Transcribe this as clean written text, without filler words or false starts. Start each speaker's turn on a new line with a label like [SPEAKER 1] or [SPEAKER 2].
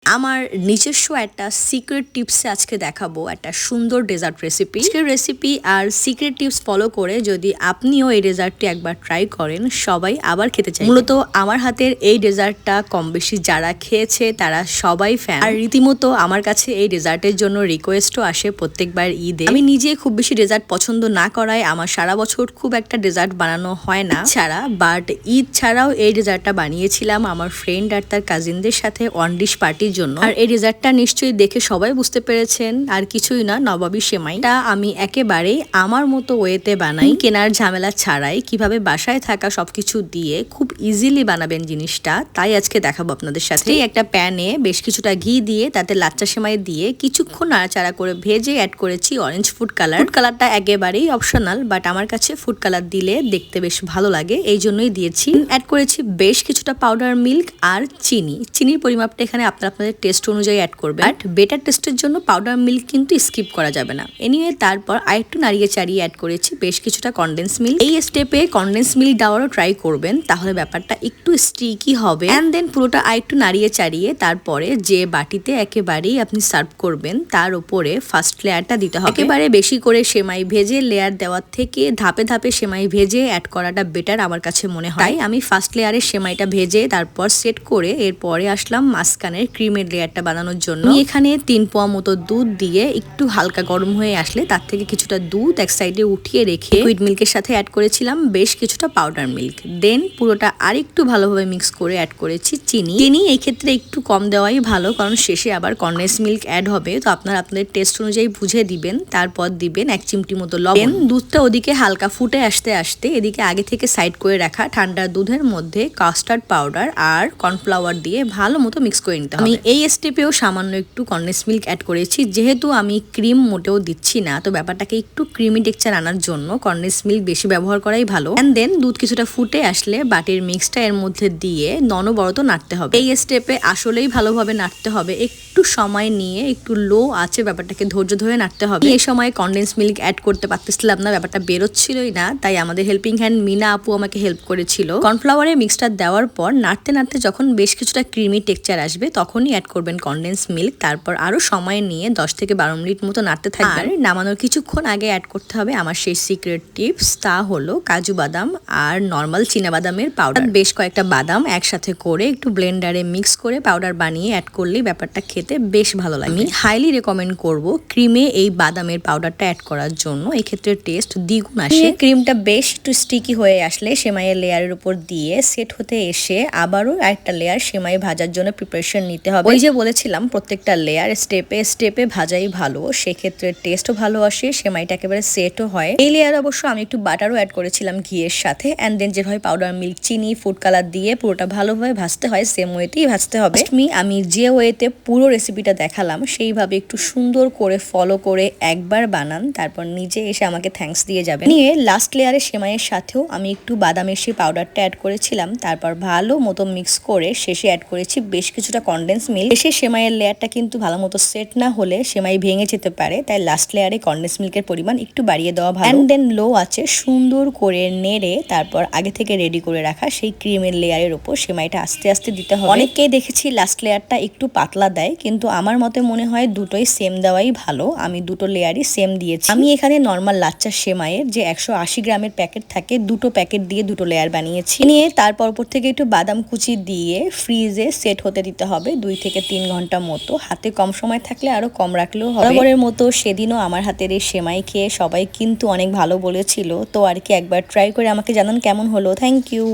[SPEAKER 1] আমার নিজস্ব একটা সিক্রেট টিপসে আজকে দেখাবো একটা সুন্দর ডেজার্ট রেসিপি। আজকের রেসিপি আর সিক্রেট টিপস ফলো করে যদি আপনিও এই ডেজার্টটি একবার ট্রাই করেন, সবাই আবার খেতে চায়। মূলত আমার হাতের এই ডেজার্টটা কম বেশি যারা খেয়েছে তারা সবাই ফ্যান। আর রীতিমতো আমার কাছে এই ডেজার্টের জন্য রিকোয়েস্টও আসে প্রত্যেকবার ঈদে। আমি নিজে খুব বেশি ডেজার্ট পছন্দ না করায় আমার সারা বছর খুব একটা ডেজার্ট বানানো হয় না ছাড়া, বাট ঈদ ছাড়াও এই ডেজার্টটা বানিয়েছিলাম আমার ফ্রেন্ড আর তার কাজিনদের সাথে অন ডিশ পার্টির জন্য। আর এই ডেজার্টটা নিশ্চয়ই দেখে সবাই বুঝতে পেরেছেন, আর কিছুই না, নবাবী সেমাইটা আমি একেবারেই আমার মতো ওয়েতে বানাই, কেনার ঝামেলা ছাড়াই কিভাবে বাসায় থাকা সবকিছু দিয়ে খুব ইজিলি বানাবেন জিনিসটা, তাই আজকে দেখাবো আপনাদের সাথে। একটা প্যানে বেশ কিছুটা ঘি দিয়ে তাতে লাচ্চা সেমাই দিয়ে কিছুক্ষণ নাড়াচাড়া করে ভেজে অ্যাড করেছি অরেঞ্জ ফুড কালার। ফুড কালারটা একেবারেই অপশনাল, বাট আমার কাছে ফুড কালার দিলে দেখতে বেশ ভালো লাগে, এই জন্যই দিয়েছি। অ্যাড করেছি বেশ কিছুটা পাউডার মিল্ক আর চিনির পরিমাপটা এখানে আপনাদের টেস্ট অনুযায়ী অ্যাড করবেন। বাট বেটার টেস্টের জন্য পাউডার মিল্ক কিন্তু স্কিপ করা যাবে না। এনিওয়ে তারপর আরেকটু নাড়িয়ে চাড়িয়ে অ্যাড করেছি বেশ কিছুটা কনডেন্স মিল্ক। এই স্টেপে কনডেন্স মিল্ক দেওয়ারও ট্রাই করবেন, তাহলে ব্যাপারটা একটু স্টিকি হবে। অ্যান্ড দেন পুরোটা আরেকটু নাড়িয়ে চাড়িয়ে তারপরে যে বাটিতে একেবারেই আপনি সার্ভ করবেন তার উপরে ফার্স্ট লেয়ারটা দিতে হবে। একেবারে বেশি করে সেমাই ভেজে লেয়ার দেওয়ার থেকে ধাপে ধাপে সেমাই ভেজে অ্যাড করাটা বেটার আমার কাছে মনে হয়। তাই আমি ফার্স্ট লেয়ারের সেমাইটা ভেজে তারপর সেট করে এরপরে আসলাম মাঝখানের ক্রিমের লেয়ারটা বানানোর জন্য। এখানে 3 পোয়া মতো দুধ দিয়ে একটু হালকা গরম হয়ে আসলে তার থেকে কিছুটা দুধ এক সাইডে উঠিয়ে রেখে হুইট মিল্কের সাথে অ্যাড করেছিলাম বেশ কিছুটা পাউডার মিল্ক। দেন পুরোটা আরেকটু ভালোভাবে মিক্স করে অ্যাড করেছি চিনি এই ক্ষেত্রে একটু কম দেওয়াই ভালো, কারণ শেষে আবার কনডেন্স মিল্ক অ্যাড হবে, তো আপনারা আপনাদের টেস্ট অনুযায়ী বুঝে দিবেন। তারপর দিবেন 1 চিমটি মতো লবণ। দুধটা ওদিকে হালকা ফুটে আসতে আসতে এদিকে আগে থেকে সাইড করে রাখা ঠান্ডা দুধের মধ্যে কাস্টার্ড পাউডার আর কর্নফ্লাওয়ার দিয়ে ভালো মতো মিক্স করে নিতে হবে। আমি এই স্টেপেও সামান্য একটু কনডেন্স মিল্ক অ্যাড করেছি, যেহেতু আমি ক্রিম মোটেও দিচ্ছি না, তো ব্যাপারটাকে একটু ক্রিমি টেক্সচার আনার জন্য কনডেন্স মিল্ক বেশি ব্যবহার করাই ভালো। এন্ড দেন দুধ কিছুটা ফুটে আসলে বাটির মিক্সটা এর মধ্যে দিয়ে ননবরত নাড়তে হবে। এই স্টেপে আসলেই ভালোভাবে নাড়তে হবে, একটু সময় নিয়ে একটু লো আছে ব্যাপারটাকে ধৈর্য ধরে নাড়তে হবে। এই সময় কনডেন্স মিল্ক অ্যাড করতে পারতেছিলাম না, ব্যাপারটা বেরোচ্ছিলই না, তাই আমাদের হেল্পিং হ্যান্ড মিনা আপু আমাকে হেল্প করেছিল। কর্নফ্লাওয়ারে মিক্সটা দেওয়ার পর নাড়তে নাড়তে যখন বেশ কিছুটা ক্রিমি টেক্সচার আসবে তখনই অ্যাড করবেন কনডেন্স মিল্ক। তারপর আরো সময় নিয়ে 10 থেকে 12 মিনিট মতো নাড়তে থাকবেন। নামানোর কিছুক্ষণ আগে অ্যাড করতে হবে আমার সেই সিক্রেট টিপস, তা হলো কাজু বাদাম আর নর্মাল চীনা বাদামের পাউডার। বেশ কয়েকটা বাদাম একসাথে করে একটু ব্লেন্ডারে মিক্স করে পাউডার বানিয়ে অ্যাড করলেই ব্যাপারটা খেতে বেশ ভালো লাগে। আমি হাইলি রেকমেন্ড করব ক্রিমে এই বাদামের পাউডারটা অ্যাড করার জন্য, এই ক্ষেত্রে টেস্ট দ্বিগুণ আসে। ক্রিমটা বেশ একটু স্টিকি হয়ে আসলে সেমাইয়ের লেয়ারের উপর দিয়ে সেট হতে এসে আবারও আরেকটা লেয়ার সেমাই ভাজার জন্য প্রিপারেশন নিতে হবে। ওই যে বলেছিলাম প্রত্যেকটা লেয়ার স্টেপে স্টেপে ভাজাই ভালো, সেক্ষেত্রে টেস্টও ভালো আসে, সেমাইটা একেবারে সেটও হয়। এই লেয়ার অবশ্য আমি একটু বাটারও অ্যাড করেছিলাম ঘিয়ের সাথে। অ্যান্ড দেন যেভাবে পাউডার মিল্ক চিনি ফুড কালার দিয়ে পুরোটা ভালোভাবে ভাজতে হয় সেম ওয়েতেই ভাজতে হবে। আমি যে ওয়েতে পুরো রেসিপিটা দেখালাম সেইভাবে একটু সুন্দর করে ফলো করে একবার বানান, তারপর নিজে এসে আমাকে থ্যাঙ্কস দিয়ে যাবেন। নিয়ে লাস্ট লেয়ারের সেমাইয়ের সাথেও আমি একটু বাদামের সেই পাউডারটা অ্যাড করেছিলাম, তারপর ভালো মতো মিক্স করে শেষে অ্যাড করেছি বেশ কিছুটা কনডেন্স মিল্ক। শেষে সেমাইয়ের লেয়ারটা কিন্তু ভালো মতো সেট না হলে সেমাই ভেঙে যেতে পারে, তাই লাস্ট লেয়ারে কনডেন্স মিল্কের পরিমাণ একটু বাড়িয়ে দেওয়া ভালো। অ্যান্ড দেন লো আছে সুন্দর করে নেড়ে তারপর আগে থেকে রেডি করে রাখা সেই ক্রিমের লেয়ারের উপর সেমাইটা আস্তে আস্তে দিতে হবে। অনেককেই দেখেছি লাস্ট লেয়ারটা একটু পাতলা দেয়, কিন্তু আমার মতে মনে হয় দুটোই সেম দেওয়াই ভালো। আমি দুটো লেয়ারই সেম দিয়েছি। আমি এখানে নর্মাল লাচ্চা সেমাইয়ের যে 180 গ্রামের প্যাকেট থাকে দুটো প্যাকেট দিয়ে দুটো লেয়ার বানিয়েছি। নিয়ে তারপর উপর থেকে একটু বাদাম কুচি দিয়ে ফ্রিজে সেট হতে দিতে হবে 2 থেকে 3 ঘন্টা মতো। হাতে কম সময় থাকলে আরো কম রাখলেও হবে। বরাবরের মতো সেদিনও আমার হাতের এই সেমাই খেয়ে সবাই কিন্তু অনেক ভালো বলেছিল, তো আর কি একবার ট্রাই করে আমাকে জানান কেমন হলো। Thank you.